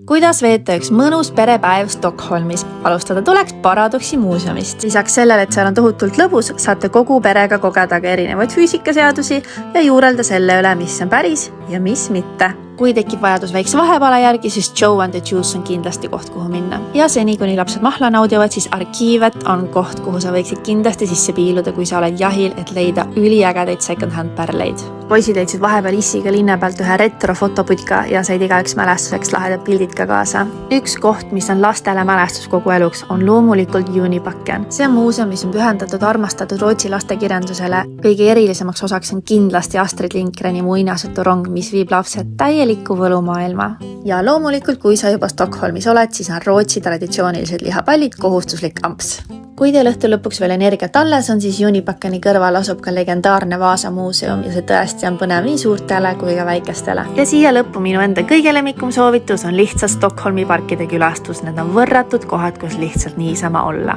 Kuidas veeta üks mõnus perepäev Stockholmis? Alustada tuleks Paradoksi muuseumist. Lisaks sellele, et seal on tohutult lõbus, saate kogu perega kogeda ka erinevaid füüsikaseadusi ja juurelda selle üle, mis on päris ja mis mitte. Kui tekib vajadus väikse vahepala järgi, siis Joe and the Juice on kindlasti koht, kuhu minna. Ja seni, kuni lapsed mahla naudivad, siis Arkivet on koht, kuhu sa võiksid kindlasti sisse piiluda, kui sa oled jahil, et leida üliägedaid second-hand pärleid. Poisid leidsid vahepeal issiga linna pealt ühe retrofotoputka ja said igaüks mälestuseks lahedad pildid ka kaasa. Üks koht, mis on lastele mälestus kogu eluks, on loomulikult Junibacken. See on muuseum, mis on pühendatud armastatud Rootsi lastekirjandusele. Kõige erilisemaks osaks on kindlasti Astrid Lindgreni muinasjutu rong, mis viib lapsed täielikku võlumaailma. Ja loomulikult, kui sa juba Stockholmis oled, siis on Rootsi traditsioonilised lihapallid kohustuslik amps. Kui teil õhtul lõpuks veel energiat alles on, siis Junibackeni kõrval asub ka legendaarne Vaasa muuseum ja see tõesti on põnev nii suurtele kui ka väikestele. Ja siia lõppu minu enda kõige lemmikum soovitus on lihtsalt Stockholmi parkide külastus. Need on võrratud kohad, kus lihtsalt niisama olla.